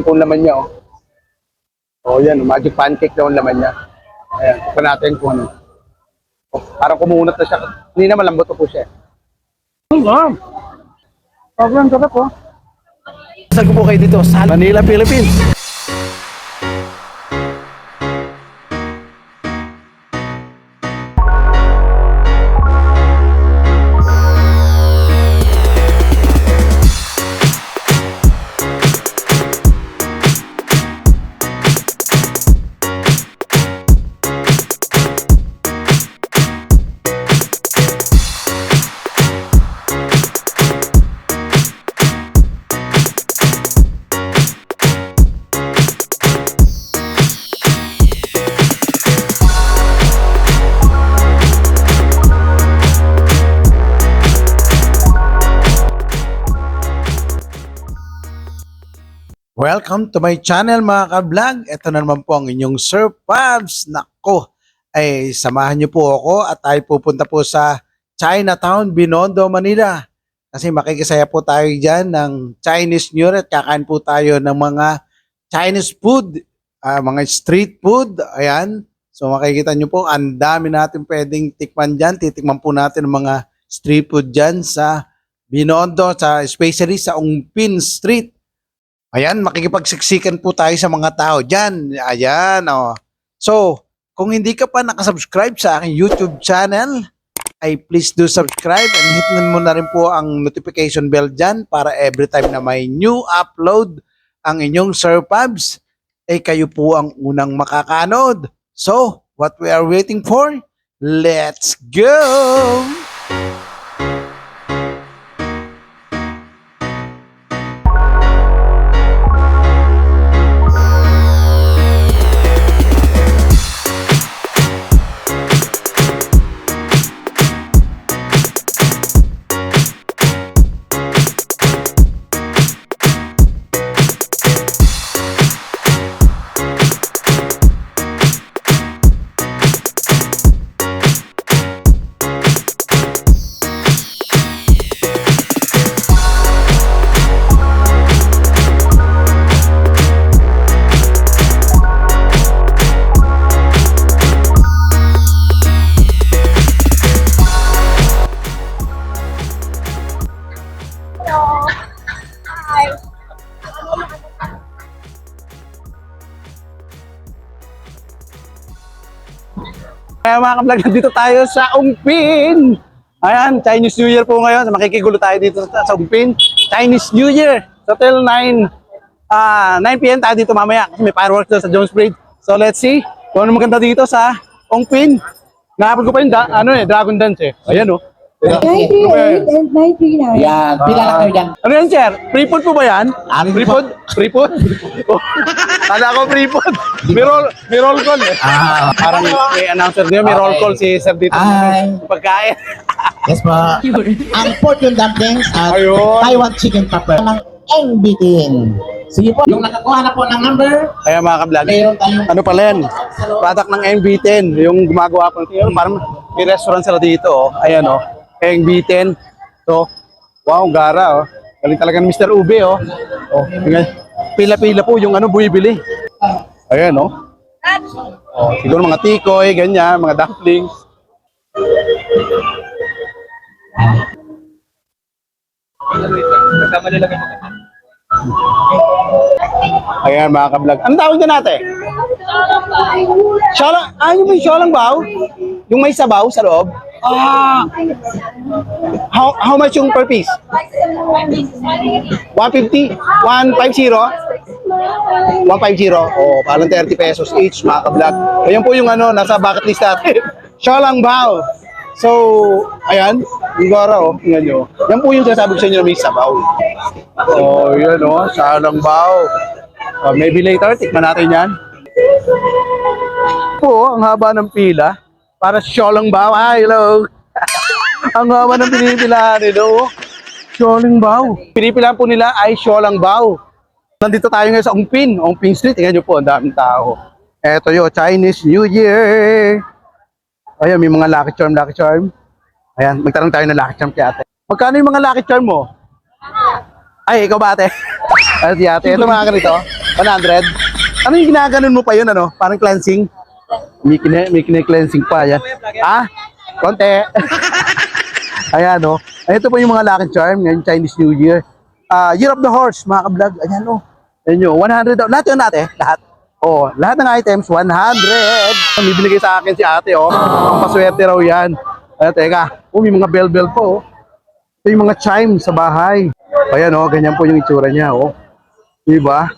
Kung laman niya, oh. Oh, yan, magic pancake daw ang laman niya. Ayan, tignan natin kung ano. Oh, parang kumunat na siya. Hindi naman lambot po siya. Sobrang sarap po. Saan ko po kayo dito? Sa Manila, Philippines. Welcome to my channel mga ka-vlog. Ito na naman po ang inyong Sir Pabs. Nako, ay samahan niyo po ako at tayo pupunta po sa Chinatown, Binondo, Manila. Kasi makikisaya po tayo dyan ng Chinese New Year at kakain po tayo ng mga Chinese food, mga street food. Ayan, so makikita niyo po, ang dami natin pwedeng tikman dyan. Titikman po natin ang mga street food dyan sa Binondo, especially sa Ongpin Street. Ayan, makikipagsiksikan po tayo sa mga tao dyan. Ayan, oh. So, kung hindi ka pa nakasubscribe sa aking YouTube channel, ay please do subscribe and hit mo na rin po ang notification bell dyan para every time na may new upload ang inyong Sir Pabs, ay kayo po ang unang makakanood. So, what we are waiting for? Let's go! Kaya mga ka-vlog, dito tayo sa Ongpin. Ayan, Chinese New Year po ngayon. Makikigulo tayo dito sa Ongpin. Chinese New Year. So till 9 p.m. tayo dito mamaya kasi may fireworks doon sa Jones Bridge. So let's see kung ano maganda dito sa Ongpin. Nakapag ko pa yung Dragon Dance eh. Ayan oh. 98 and 99. Yan, pila lang kayo dyan. Ano yan, sir? Free food po ba yan? Amin Free po. food? Free food? Oh, kala ko free food. May roll call eh. Parang may announcer niyo, may roll call si sir dito. Ay. Pagkain. Yes po. Ang fortune dumplings at Ayun. Taiwan chicken pepper ng NBTN. Sige po, yung nakakuha na po ng number, Kaya mga ka-vlog, mayroon tayong ano pala yan? Product ng MB10, yung gumagawa po. Parang may restaurant sila dito. Oh. Ayan oh. MB10. So, wow, gara oh. Galing talaga ng Mr. Ube oh. Oh, pila-pila po yung buibili. Ayan oh. Oh, siguro mga tikoy, ganyan, mga dumplings. Ayan mga ka-vlog. Anong tawag dyan natin? Siolang, yung may siolang baw? Yung may sabaw sa loob? How much yung per piece? 150? 150? 150? Oh, parang 30 pesos each mga ka-vlog. Ayan po yung nasa bucket list natin. Siolang baw. So, ayan, yung gara oh, tingnan nyo. Yan po yung sasabi ko sa inyo na may sabaw. Oh, yun oh, siolang baw. Maybe later, tikman natin yan. Po, ang haba ng pila. Para siolang baw. Hi, hello. Ang haba ng pinipilahan nito. Siolang baw. Pinipilahan po nila ay siolang baw. Nandito tayo ngayon sa Ongpin Street. Tingnan nyo po, ang daming tao. Eto yung Chinese New Year. Ayan, may mga lucky charm. Ayan, magtanong tayo ng lucky charm kay ate. Magkano yung mga lucky charm mo? Ay, ikaw ba ate? Ay, si ate. Ito mga ganito. 100? Ano yung ginaganon mo pa yun, ano? Parang cleansing? May kine-cleansing pa, yan. Ah? Konti. Ayan, no? Ito po yung mga Lucky Charm ngayong Chinese New Year. Year of the Horse, mga ka-vlog. Ayan, no? Ayan nyo, 100 daw. Lahat yun natin, lahat. Oh, lahat ng items, 100. May binigay sa akin si ate, oh. Ang paswerte raw yan. Teka. Oh, may mga bell-bell po, oh. Ito yung mga chime sa bahay. Ayan, oh, ganyan po yung itsura niya, oh. Diba?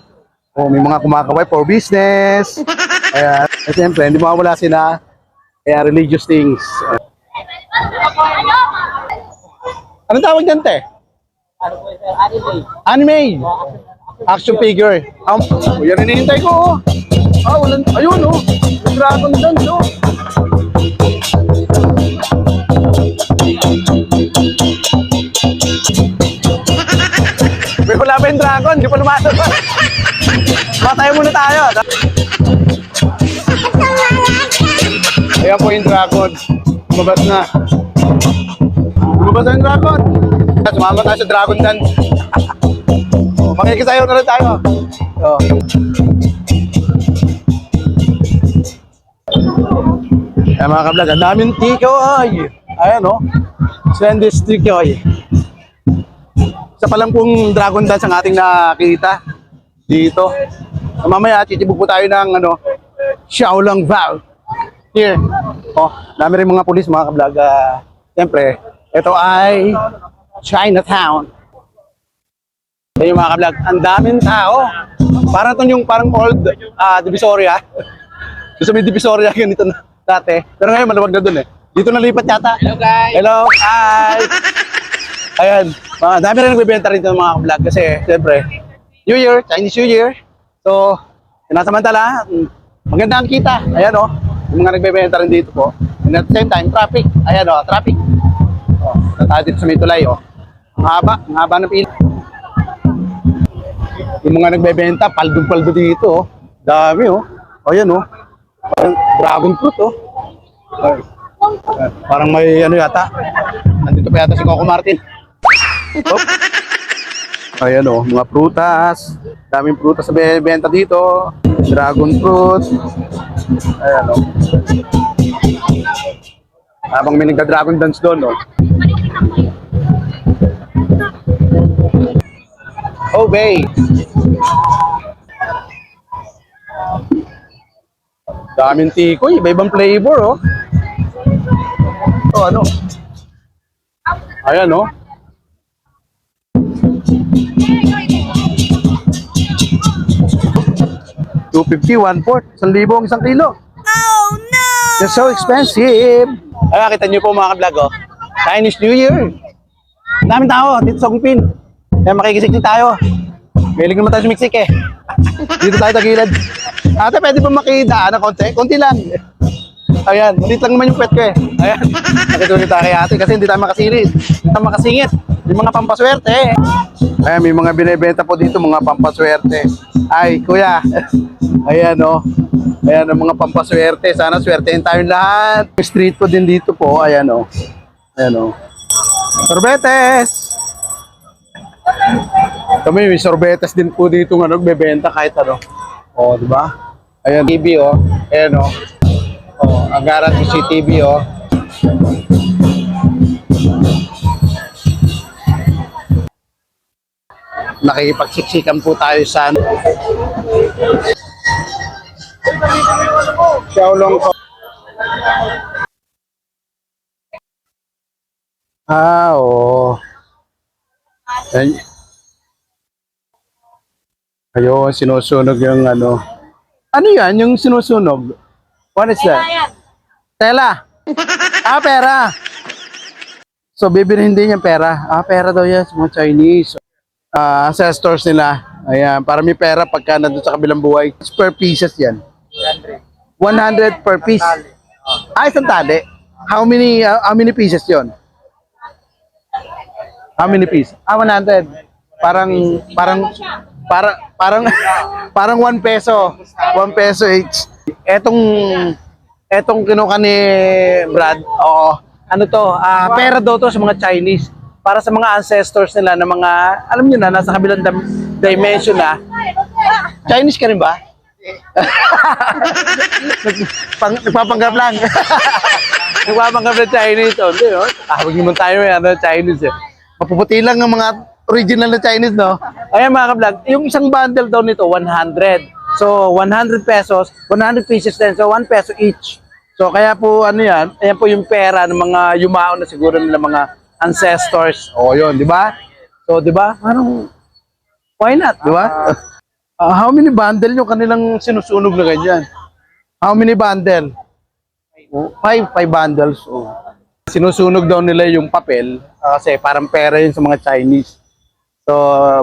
Oh, may mga kumakaway for business. Ayan. At siyempre, hindi mawawala sila. Kaya religious things. Anong tawag dyan, te? Anime. Action figure. Yan hinihintay ko, oh. Walang, ayun, oh. May dragon dance, oh. May wala pa yung dragon, di pa lumasok. Matay muna tayo. Ayan po yung dragon. Lumabas na. Lumabas na yung dragon. Sumama tayo sa dragon dance. Makikisayaw na rin tayo. Oh. Ayan mga ka-vlog, ang daming tikoy. Ayan, oh. Slendish tikoy. Isa pa lang pong dragon dance ang ating nakita dito. Mamaya, titibog po tayo ng ano, Shaolong Vow. Here. Oh, dami rin mga pulis, mga ka-vlog. Siyempre, ito ay Chinatown. Ito yung mga ka-vlog. Ang daming tao. Parang ito yung parang old Divisoria. Gusto may Divisoria ganito na dati. Pero ngayon maluwag na dun eh. Dito nalipat yata. Hello guys. Hello. Hi. Ayan. Dami rin nagbibenta rin ito mga ka-vlog. Kasi siyempre, New Year, Chinese New Year. So, sinasamantala, maganda ang kita. Ayan o. Yung mga nagbibenta rin dito po. And at the same time, traffic. Ayan o, traffic. O, tayo dito sa may tulay o. Ang haba ng pila. Yung mga nagbebenta, paldo-paldo dito, oh. Dami, oh. O, yan, oh. Parang dragon fruit, oh. Parang may ano yata. Nandito pa yata si Coco Martin. Oh. Ayan, oh. Mga prutas. Daming prutas sa benta dito. Dragon fruit. Ayan, oh. Habang may nagka-dragon dance doon, oh. Oh, babe. Daming tikoy, iba-ibang flavor, oh. Ito, ano? Ayan, oh. $250, 1/4. 1,000 ang isang kilo. Oh, no! They're so expensive. Ay, kita nyo po mga ka-vlog, oh. Chinese New Year. Daming tao dito sa Gupin. Kaya makikisik tayo. Galing naman tayo sumiksik eh. Dito tayo tagilid. Ate, pwede ba makidaan ng konti? Konti lang. Ayan, maliit lang naman yung pet ko eh. Ayan, nakituloy tayo kay ate kasi hindi tayo makasilit. Hindi tayo makasingit. Yung mga pampaswerte. Ayan, may mga binibenta po dito, mga pampaswerte. Ay, kuya. Ayan o. Ayan ang mga pampaswerte. Sana swertein tayong lahat. Street food din dito po. Ayan o. Ayan o. Sorbetes! Kami, may sorbetes din po dito ng ano, bebenta kahit ano. O, di ba? Ayan, TV o. Ayan o. O, ang garant yung CCTV o. Nakikipagsiksikan po tayo sa Xiaolong. Oo. Ayun, sinusunog yung ano. Ano yan? Yung sinusunog? What is that? Tela. Pera. So, bibilhin din yung pera. Pera daw yan sa mga Chinese. Ancestors nila. Ayan, para may pera pagka nandun sa kabilang buhay. Per pieces yan. 100 per piece. Isang tali. How many pieces yon? How many pieces? 100. Parang 1 peso. 1 peso each. Etong kinuha ni Brad, oo. Ano to? Pera daw to sa mga Chinese. para sa mga ancestors nila na mga, alam nyo na, nasa kabilang dimension na. Chinese ka rin ba? Nagpapanggap lang. Nagpapanggap na Chinese. O, hindi, no? Tawag naman tayo Chinese eh. Mapuputi lang ang mga original na Chinese, no? Ayan mga ka-vlog, yung isang bundle daw nito, 100. So, 100 pesos, 100 pieces din. So, 1 peso each. So, kaya po, ano yan, ayan po yung pera ng mga yumao na siguro nila mga ancestors. O, yun, di ba? So, di ba? Parang, why not, di ba? How many bundle yung kanilang sinusunog na ganyan? How many bundle? 5 bundles. Oh. Sinusunog daw nila yung papel kasi parang pera yun sa mga Chinese. So,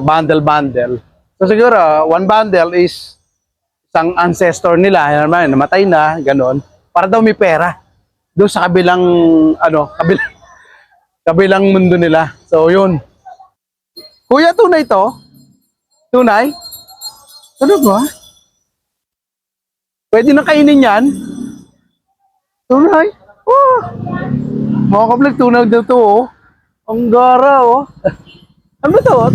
bundle. So, siguro, 1 bundle is isang ancestor nila, naman, namatay na, ganon, para daw may pera. Doon sa kabilang, kabilang mundo nila. So, yun. Kuya, tunay to? Tunay? Ano ba? Pwede na kainin yan? Tunay? Oh! Mga ka-vlog, tunay daw to, oh. Ang gara, oh. Ano ba to?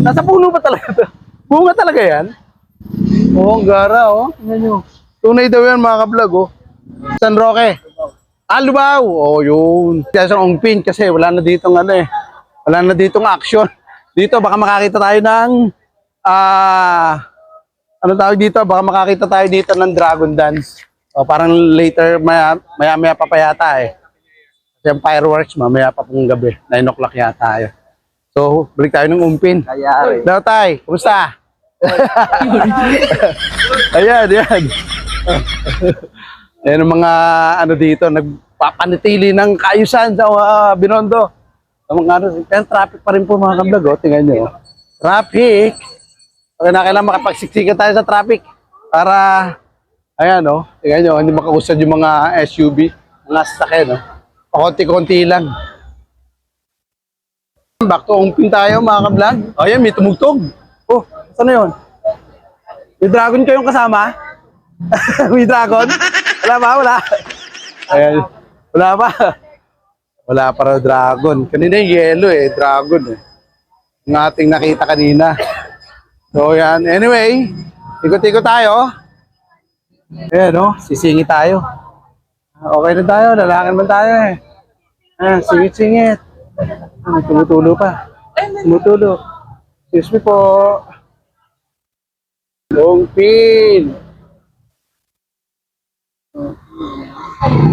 Nasa puno pa talaga to? Bunga talaga yan? Oh, ang gara, oh. Tingnan nyo. Tunay daw yan, mga ka-vlog, oh. San Roque? Lubaw! Oh, yun. Kaya sa Ongpin, kasi wala na ditong wala na ditong action. Dito, baka makakita tayo ng, ano tawag dito? Baka makakita tayo dito ng Dragon Dance. O, parang later, maya pa yata eh. Kasi yung fireworks, mamaya pa pong gabi. 9 o'clock yata yun. So, balik tayo ng Ongpin. Daw tay, kumusta? Ayan. Ayan ang mga dito, nagpapanatili ng kaayusan sa Binondo. Ang mga traffic pa rin po mga ka-vlog, oh. Tingnan nyo. Traffic. Okay na, kailangan makapagsiksikan tayo sa traffic. Para, ayan, oh. Tingnan nyo, hindi makausad yung mga SUV. Mga sasakyan, oh. Pakonti-konti lang. Back to Ongpin tayo mga ka-vlog. Ayan, may tumugtog. Oh, saan na yun? May dragon kayong kasama? May dragon? Wala ba? Wala. Ayan. Wala ba? Wala pa raw dragon. Kanina yung yellow eh, dragon eh. Yung ating nakita kanina. So yan. Anyway, ikot-ikot tayo. Ayan no, sisingi tayo. Okay na tayo, lalaki naman tayo eh. Singit-singit. Tumutulo pa. Tumutulo. Excuse me po. Ongpin.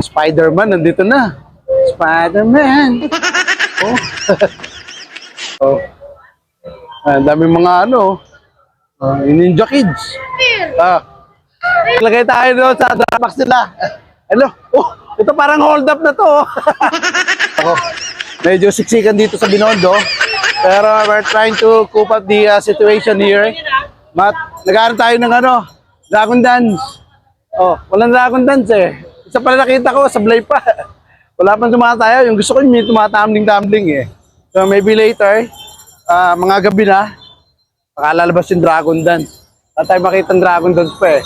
Spider-Man, nandito na. Spider-Man. Oh. Oh. Ang dami mga Ninja Kids. Lagay tayo doon sa Dropbox nila. Hello. Oh, ito parang hold up na to. Oh. Medyo siksikan dito sa Binondo. Pero we're trying to cope up the situation here. Nag-aaral tayo ng Dragon Dance. Oh, walang Dragon Dance eh. Isa pala nakita ko, sablay pa. Wala pang tumatayo. Yung gusto ko yung tumatambling-tambling eh. So maybe later, mga gabi na, makalalabas yung Dragon Dance. Wala tayo makita ng Dragon Dance pa eh.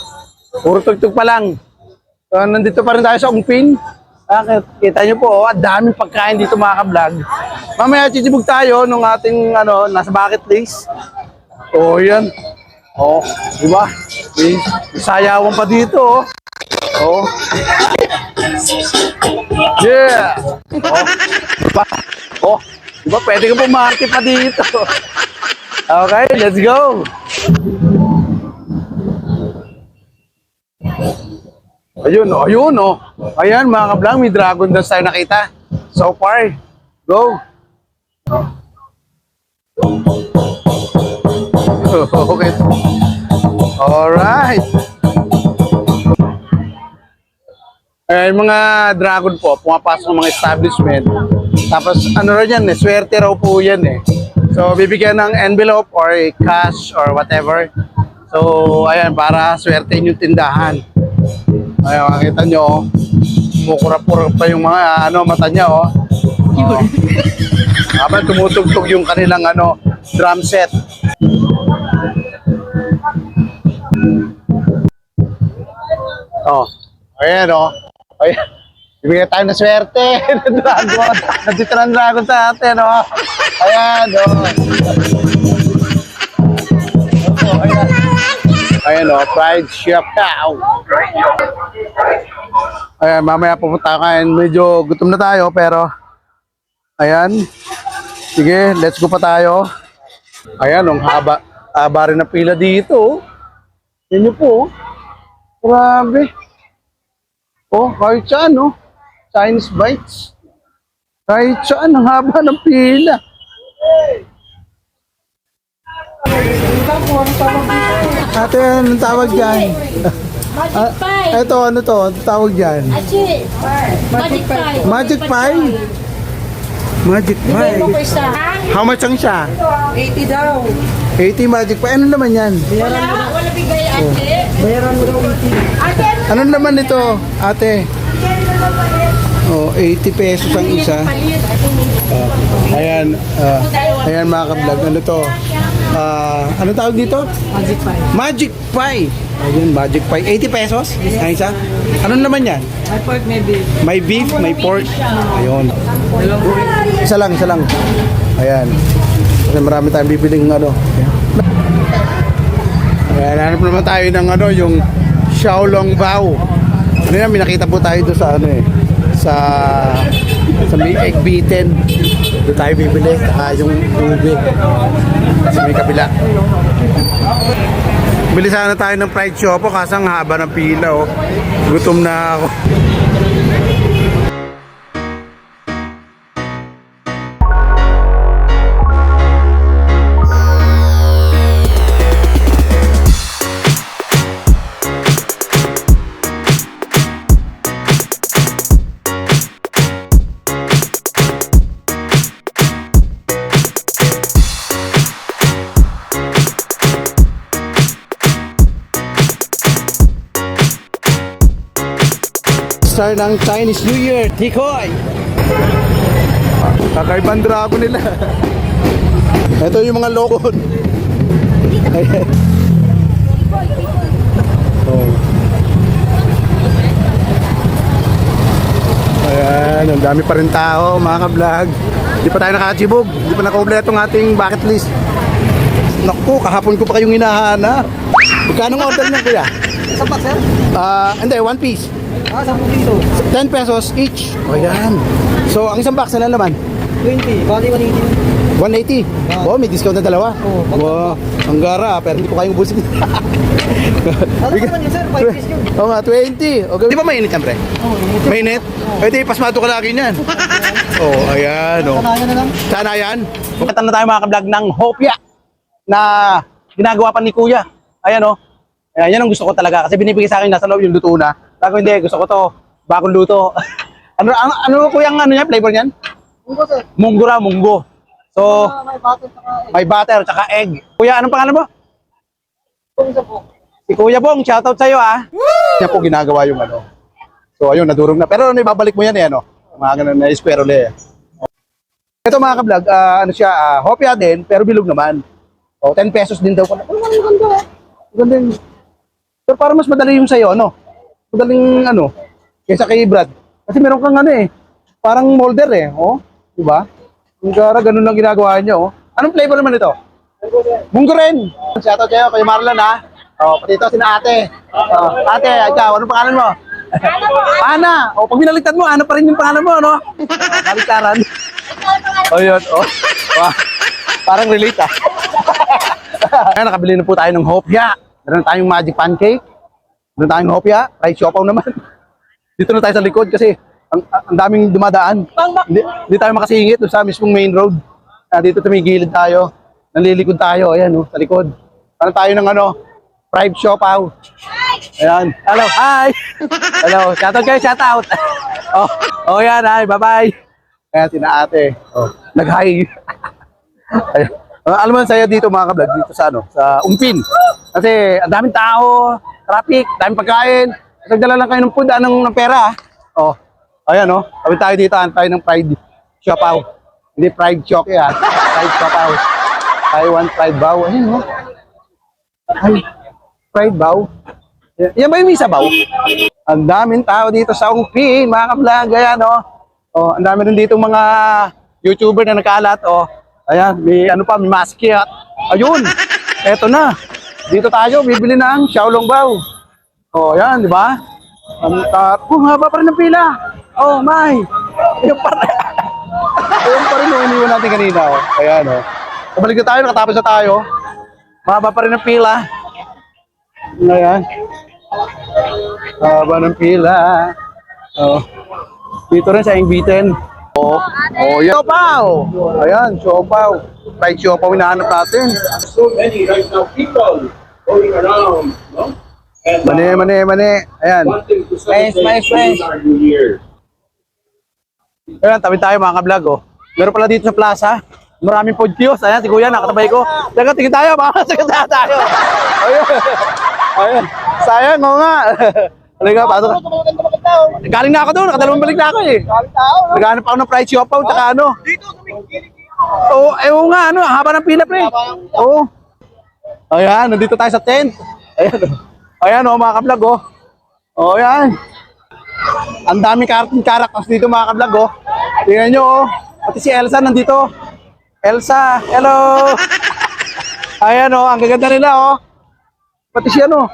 Puro tugtog pa lang. So nandito pa rin tayo sa Ongpin. Kita nyo po, ang daming pagkain dito mga ka-vlog. Mamaya chichibog tayo nung ating nasa bucket list. Oh, yan. Oh, di ba? May sayawan pa dito, oh. Oh. Yeah. Oh. Diba? Oh, di ba? Pwede ka pumarte pa dito. Okay, let's go. Ayun, oh. Ayan, mga ka-vlog, may Dragon Dance tayo nakita. So far. Go. Okay. Alright. Ayan, mga dragon po, pumapasok ng mga establishment. Tapos, rin yan, swerte raw po yan eh. So, bibigyan ng envelope or cash or whatever. So, ayan, para swerte yung tindahan. Ayan, makikita nyo, oh. Mukura-pura pa yung mga, mata niya, oh. Habang tumutugtog yung kanilang, drum set. Oh, ayan, oh. Ayan. Ibigay tayo ng swerte. Dragon. Nandito ng dragon sa atin, oh. Ayan, oh. Ayan. Ayan, oh, fried chef cow. Ayan, mamaya pupunta kain. Medyo gutom na tayo, pero ayan. Sige, let's go pa tayo. Ayan, ang haba rin na pila dito. Yan yun po. Grabe. Oh, kahit saan, oh. Chinese bites. Kahit saan, ang haba ng pila. Ate, anong tawag dyan? Magic Pie. Ito, ano to? Anong tawag dyan? Achi. Magic Pie. Magic pie? Magic pie. Bigay mo ko isa. How much ang siya? 80 daw. 80 magic pie. Ano naman yan? Wala. Wala bigay, Achi. Bayaran mo daw 80. Ate, Ano naman ito, ate? Oh, 80 pesos ang isa. palit. Ayan, ayan mga ka-vlog. Ano to? Ano tawag dito? Magic pie. Magic pie. Ayun, magic pie. 80 pesos? Ang isa? Ano naman yan? May pork, may beef. May beef, may pork. Ayun. Isa lang, isa lang. Ayan. Kasi marami tayong bibiling ano. Ayan, hanap naman tayo ng ano, yung Xiaolong Bao. Ano yan, may nakita po tayo doon sa ano eh. Sa may egg beaten. Doon tayo bibili. Saka yung ube. Sa may kabila. Bili sana tayo ng fried chopo kasi ang haba ng pila oh. Gutom na ako. Star ng Chinese New Year, Tikoy! Kakaibang dragon nila. Ito yung mga lokon. Ayan. Oh. Ayan, ang dami pa rin tao, mga ka-vlog. Hindi pa tayo nakachibog, hindi pa nakakompleto ang ating bucket list. Naku, kahapon ko pa kayong hinahanap. Magkano ang order niya, kuya? Isang box, sir? Hindi, one piece. 10 piso. 10 pesos each. O yan. So, ang isang box na laman? 20. Bali 180. 180. Oh, may discount na dalawa. Oo. Wow, ang gara, pero hindi ko kayang ubusin. Ano naman yun, sir? 5 piece yun. Oo nga, 20. Okay. Di ba mainit yan, pre? Oo, namuti. Mainit? Pwede, pasmado ka lagi niyan. Oh, ayan. Oh. Kanayan na lang. Sana yan. Bukatan na tayo mga ka-vlog ng Hopia na ginagawa pa ni Kuya. Ayan, oh. Ayan, yan ang gusto ko talaga kasi binibigay sa akin nasa loob yung luto na. Ako hindi, gusto ko to. Bagong luto. ano Kuya ang ano niya, flavor niyan? Munggo, sir. Munggo raw, munggo. So, May butter saka egg. may butter tsaka egg. Kuya, anong pangalan mo? Kung isa po. Si Kuya Bong, shoutout sa'yo ah. Niya po ginagawa yung ano. So ayun, nadurog na. Pero ibabalik mo yan eh, ano? Mga ganun na esperole. Ito mga ka-vlog, ano siya, hopia din, pero bilog naman. O, 10 pesos din daw. Ano ang ganda? Ganda yun. Pero parang mas madali yung sa'yo, ano? Madaling ano, kaysa kay Brad. Kasi meron kang ano eh, parang molder eh, oh. Diba? Yung gara, ganun lang ginagawa niya, oh. Anong flavor naman ito? Munggo rin. Shoutout kayo, kay Marlon ha. Oh, pati ito, sina ate. Oh, ate, ikaw, anong pangalan mo? Ana. Oh, pag binaliktad mo, Ana pa rin yung pangalan mo, no? Baliktaran. Oh, yun. Oh. Wow. Parang relate ah. Ayan, nakabili na po tayo ng hopya. Meron tayong magic pancake. Meron tayong hopya. Fried siopaw naman. Dito na tayo sa likod kasi ang daming dumadaan. Hindi tayo makasingit doon sa mismong main road. Dito tumigilid tayo. Nalilikod tayo. Ayan, oh, sa likod. Ano tayo ng ano? Fried siopaw. Ayan. Hello. Hi. Hello. Shoutout kayo. Shoutout. Oh, yan. Hi. Bye-bye. Ayan, sina ate. Oh, nag-hi. Ayan. Alam mo saya dito mga ka-vlog, dito sa ano, sa Umpin. Kasi ang daming tao, traffic, daming pagkain. Nagdala lang kayo ng food, ng pera. Oh. Ayan oh. Kami tayo dito, tayo ng fried siopaw. Hindi fried choke yan. Fried siopaw. Taiwan fried bao. Ayan oh. Ay, fried bao. Yan ba yung isa bao? Ang daming tao dito sa Umpin, mga ka-vlog. Ayan oh. Oh, ang dami rin dito mga YouTuber na nagkalat oh. Ayan, may ano pa, may maskiat. Ayun, eto na. Dito tayo, bibili ng Xiaolongbao. Oh, yan, di ba? Haba pa rin ng pila. Oh, my. Ayun pa rin. Ayun pa rin yung iniwan natin kanina. Oh. Ayan, oh. Kabalik na tayo, nakatapos na tayo. Mahaba pa rin ng pila. Ayan. Haba ng pila. Oh. Dito rin sa Ingbitin. Oh, yan. Siopaw. Ayan, siopaw. Fried siopaw hinahanap natin. So many right now people going around, no? And Mani. Ayan. wanting to Nice. celebrate our New Year. Ayan, tabi tayo mga ka-vlog, oh. Meron pala dito sa plaza. Maraming food kiosk. Ayan, si Kuya, nakatabay ko. Teka, tingin tayo, baka sakit tayo. Ayun. Ayun. Sayang, oo nga. Halika, pasok. Galing na ako doon, nakadalawang balik na ako eh. Naghanap ako ng fried siopaw, tsaka ano. Oo, oo nga, ano, haba ng pila, pre. Oo. Ayan, nandito tayo sa tent. Ayan, ayan, oh, mga ka-vlog, oh. Oh, ayan. Ang daming characters dito, mga ka-vlog, oh. Tingnan nyo, oh. Pati si Elsa nandito. Elsa, hello. Ayan, oh, ang gaganda nila, oh. Pati si ano,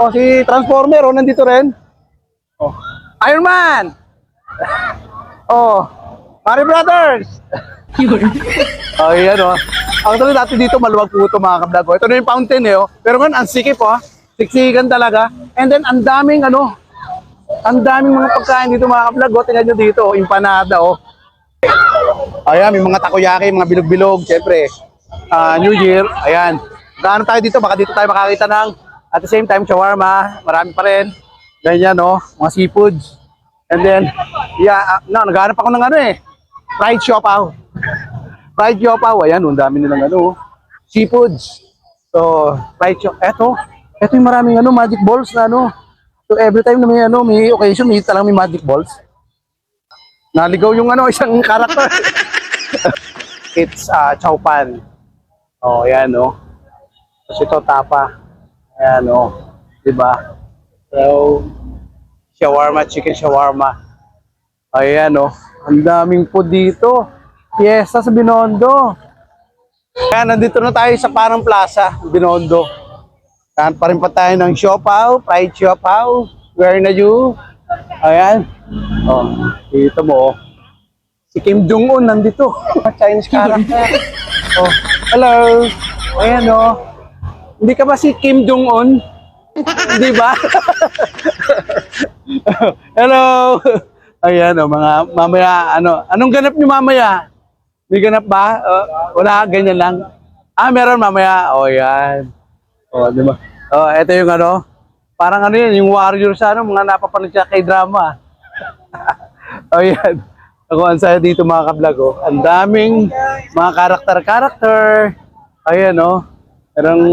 oh, si Transformer, oh, nandito rin. Oh, Iron Man. Oh, Mario Brothers. Oh, yan, oh. Ang tuloy natin dito, maluwag po ito, mga ka-vlog, oh. Ito na yung fountain, eh, oh. Pero ngayon, ang sikip, oh. Siksikan talaga. And then, ang daming, ano, ang daming mga pagkain dito, mga ka-vlog, oh. Tingnan nyo dito, oh, empanada, oh. Ayan, may mga takoyaki, mga bilog-bilog, syempre. New Year, ayan. Gaano tayo dito, baka dito tayo makakita ng, at the same time, shawarma, marami pa rin. Ganyan, no, mga seafoods. And then, yeah, no, naghahanap ako ng ano eh, fried siopaw. Fried siopaw, ayan, ang dami nilang ano, seafoods. So, fried siopaw, eto yung maraming ano, magic balls na ano. So, every time na may ano, may occasion, may talagang may magic balls. Naligaw yung ano, isang karakter. It's chow pan. Oh, ayan, oh. Tapos ito, tapa. Ayan, oh. Diba? So, shawarma, chicken shawarma. Ayan, oh. Ang daming po dito. Fiesta sa Binondo. Ayan, nandito na tayo sa Parang Plaza, Binondo. Ayan, pa rin pa tayo ng siopaw, fried siopaw. Where na you? Ayan. Oh, dito mo, oh. Si Kim Jong-un nandito. Chinese character. Oh, hello. Ayan, oh. Hindi ka ba si Kim Jong-un? Hindi ba? Hello. Ayan, oh, mga mamaya, ano, anong ganap niyo mamaya? May ganap ba? Wala, ganyan lang. Meron mamaya. Oh, yan. Oh, di ba? Oh, ito yung ano, parang ano yan, yung warrior sa ano, mga napapanood siya kay drama. Oh, yan. Ako ang saya dito, mga ka-vlog, oh. Ang daming mga karakter. Ayan, oh. Merong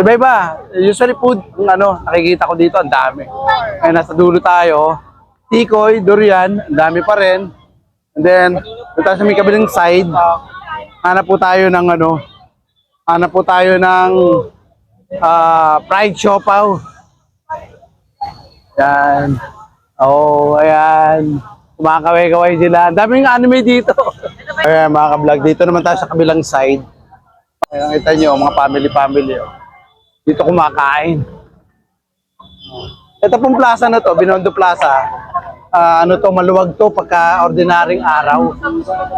iba-iba. Usually food, ang ano, nakikita ko dito, ang dami. Ay, nasa dulo tayo. Tikoy, durian, ang dami pa rin. And then, dito tayo sa may kabilang side. Hanap po tayo ng ano, fried siopaw. Yan. Oh, ayan. Kumakaway-kaway sila. Ang daming anime dito. Ayan, mga ka-vlog. Dito naman tayo sa kabilang side. Ayan, kita nyo, mga family. Oh. Dito kumakain. Ito pong plaza na to, Binondo Plaza. Ano to, maluwag to pagka ordinaryong araw.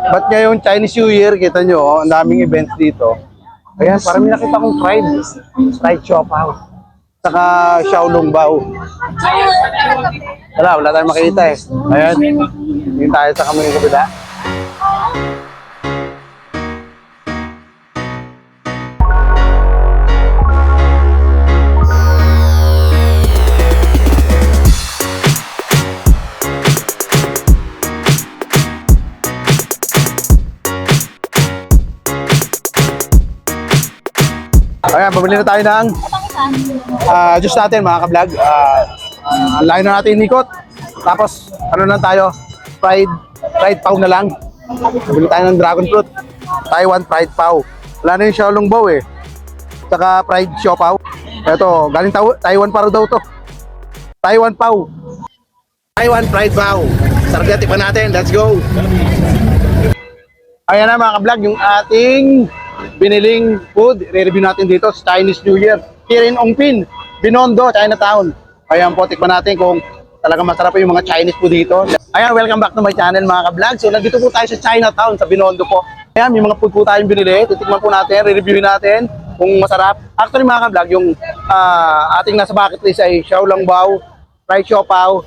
But ngayon, Chinese New Year, kita nyo, oh, ang daming events dito. Ayan, parang may nakita kong fried siopaw. Saka Xiaolongbao. Wala tayong makita eh. Ayan, hindi tayo sa kamay ng kabila. Ayan, pabili na tayo ng juice natin, mga ka-vlog. Layo na natin inikot. Tapos, ano lang tayo? Fried pau na lang. Pabili tayo ng dragon fruit. Taiwan fried pau. Wala na yung Xiaolongbao eh. Saka fried siopaw. Ito, galing Taiwan pa daw to. Taiwan pau. Taiwan fried pau. Sarap yan, tikman natin. Let's go. Ayan na mga ka-vlog, yung ating biniling food. Re-review natin dito sa Chinese New Year. Here in Ongpin, Binondo, Chinatown. Ayan po, tikman natin kung talagang masarap po yung mga Chinese food dito. Ayan, welcome back to my channel mga ka-vlog. So nandito po tayo sa Chinatown, sa Binondo po. Ayan, may mga food po tayong binili. Titikman po natin, re-reviewin natin kung masarap. Actually mga ka-vlog, yung ating nasa bucket list ay Xiaolongbao, fried siopaw,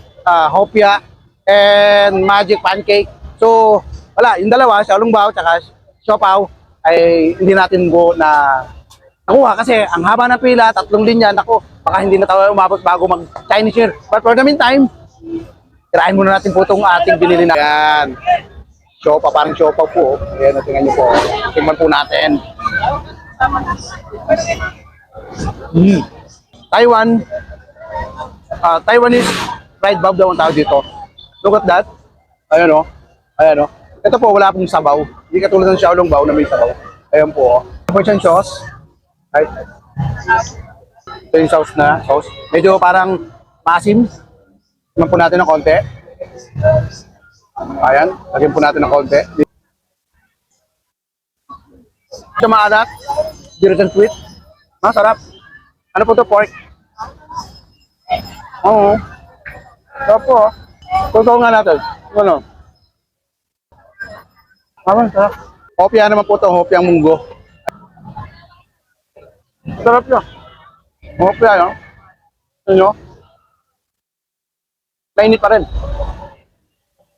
hopia, and magic pancake. So, wala, yung dalawa, Xiaolongbao at siopaw, ay hindi natin go na nakuha kasi ang haba ng pila, 3 linya, nako, baka hindi na tayo umabot bago mag Chinese Year. But for the meantime, tirahin muna natin po itong ating binili na. Ayan, siopaw, parang siopaw po. Ayan, tingnan nyo po. Tingnan po natin. Taiwanese fried bob daw ang tawag dito. Look at that. Ayan o. Ayan o. Ito po, wala pong sabaw. Hindi katulad ng Xiaolongbao na may sabaw. Ayan po. Ito po siyang sauce. Right. Ito yung sauce na. Sauce. Medyo parang maasim. Tignan po natin ng konti. Ayan. Lagyan po natin ng konti. Ito maalat. Dirt and sweet. Masarap. Ano po ito? Pork. Oo. Sarap po. Totoo nga natin. Ano? Sarap. Hopia naman po ito. Hopiang munggo. Sarap niya. Hopia, no? Ano? Mainit pa rin.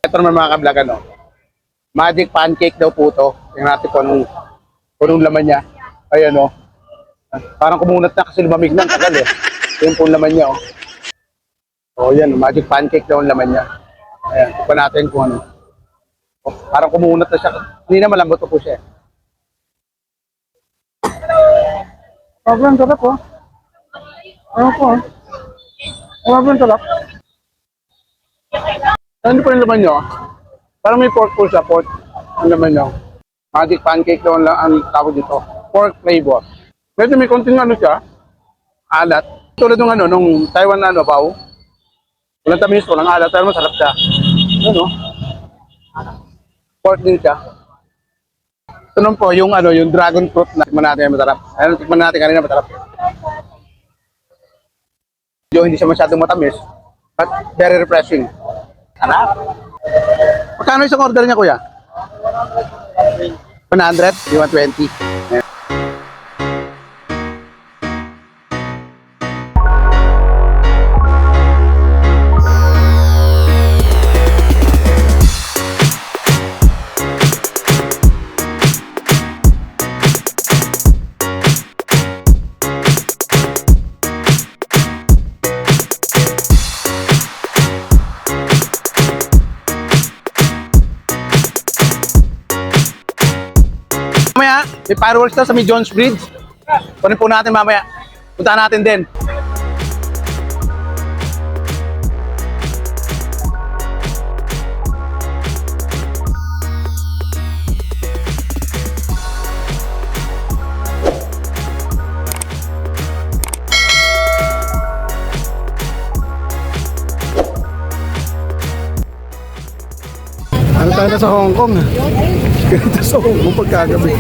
Ito naman mga ka-vlog, ano? Magic pancake daw po ito. Tingnan natin po anong laman niya. Ayan, no? Parang kumunat na kasi lumamig na. Tagal, eh. Ito yung po laman niya, oh. Oh, yan. Magic pancake daw ang laman niya. Ayan. Tignan natin kung ano. Oh, parang kumunat na siya. Hindi na malambot po siya. Sobrang sarap po. Ano po? Sobrang sarap. Ano po yung laman niyo? Parang may pork po siya. Pork ang laman niyo. Magic pancake daw ang tawag dito. Pork flavor. Medyo may konting ano siya. Alat. Tulad ng ano, nung Taiwan na ano, bao. Walang tamis, walang alat. Pero masarap siya. Ano? Pork din siya. Ito naman po, yung ano, yung dragon fruit na tikman natin masarap. Ayun, tikman natin kanina masarap. Yung hindi siya masyadong matamis, but very refreshing. Sarap. Magkano isang order niya, kuya? 100? 120. Ayan. Mamaya, may fireworks na sa may Jones Bridge. Kunin po natin mamaya. Punta natin din. Ano tayo na sa Hong Kong? Ganito sa Hong Kong pagkagabi.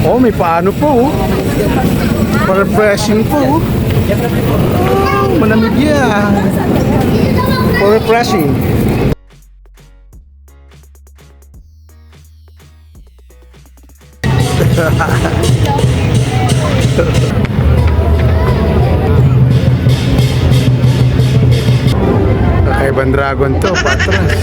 Oh, may paano po. For-refreshing po. Oh, malamig yan. For-refreshing. Kakaibang dragon to, patras.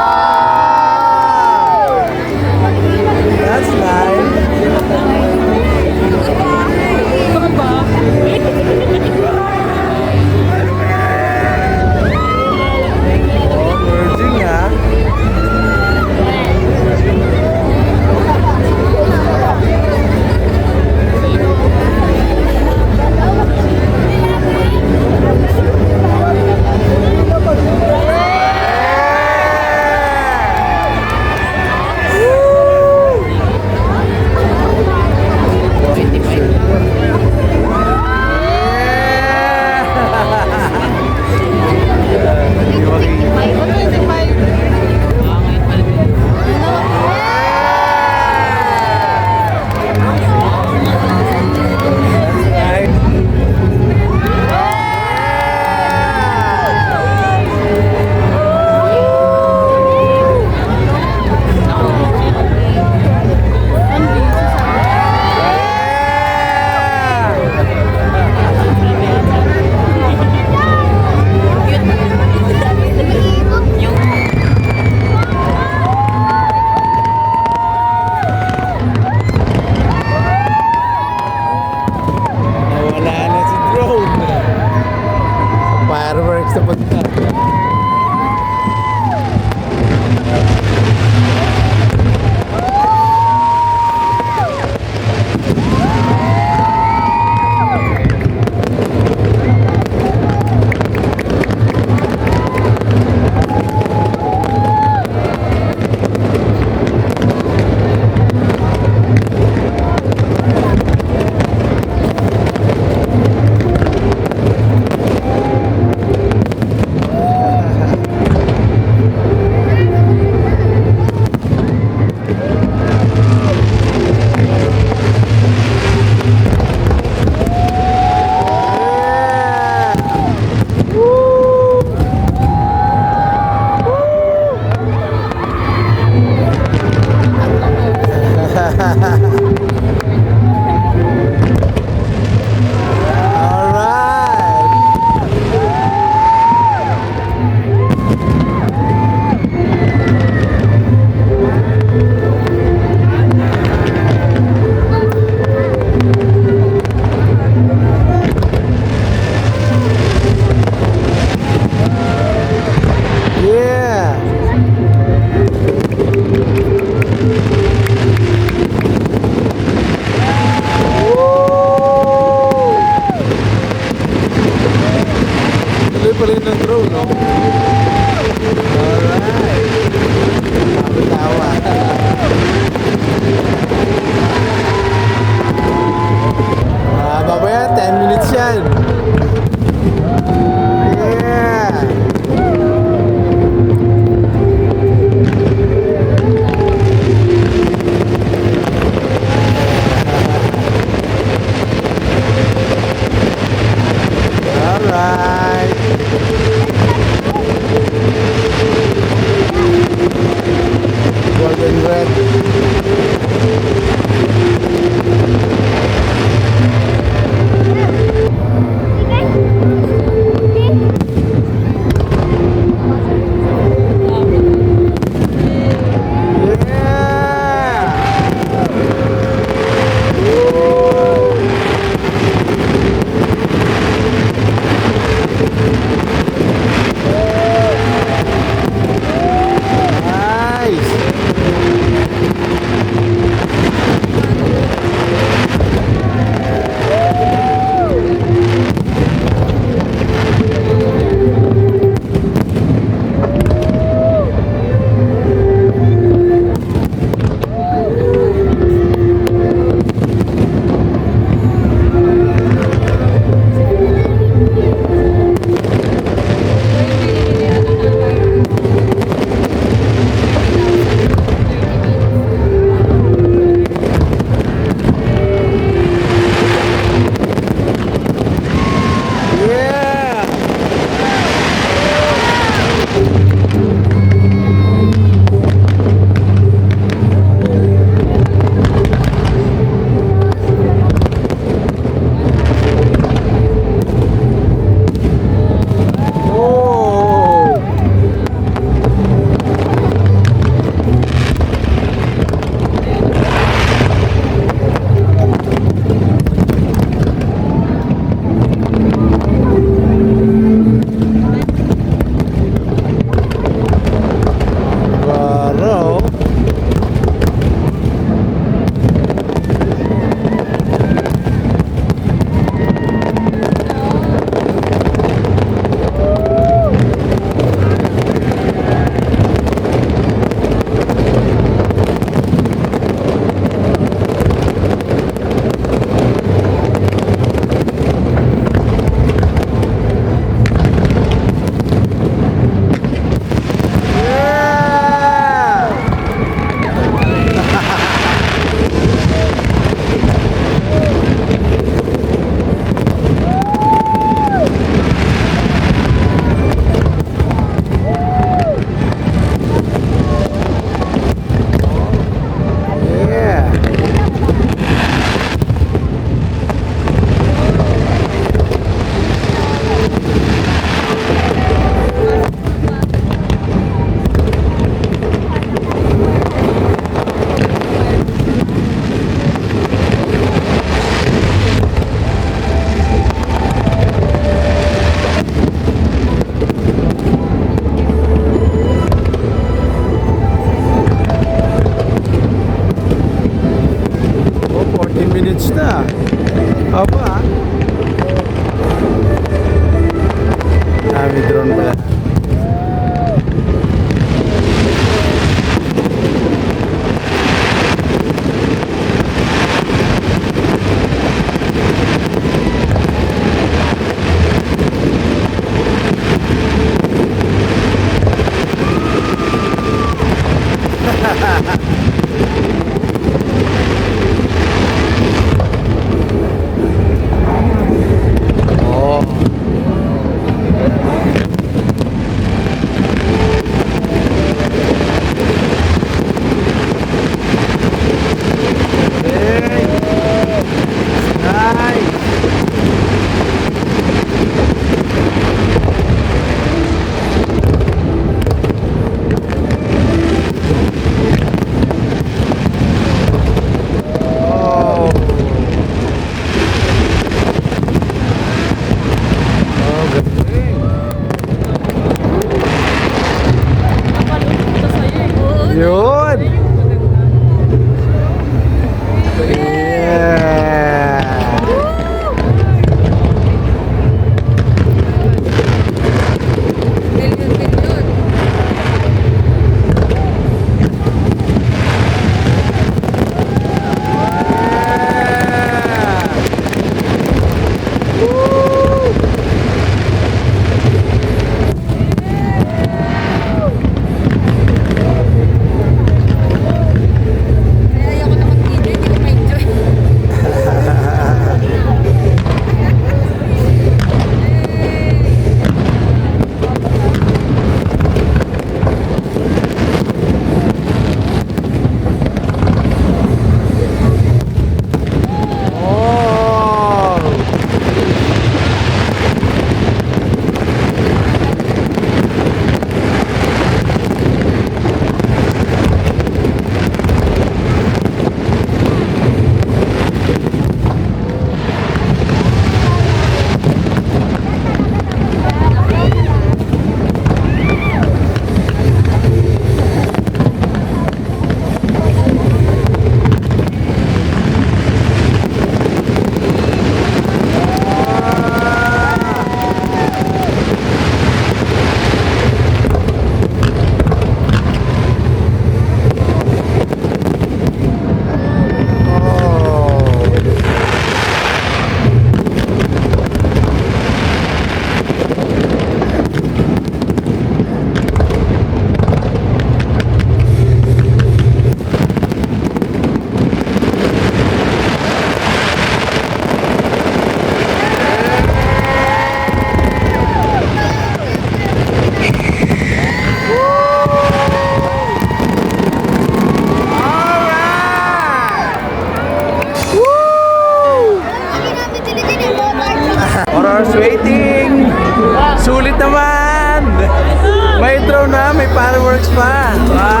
fireworks pa. Wow.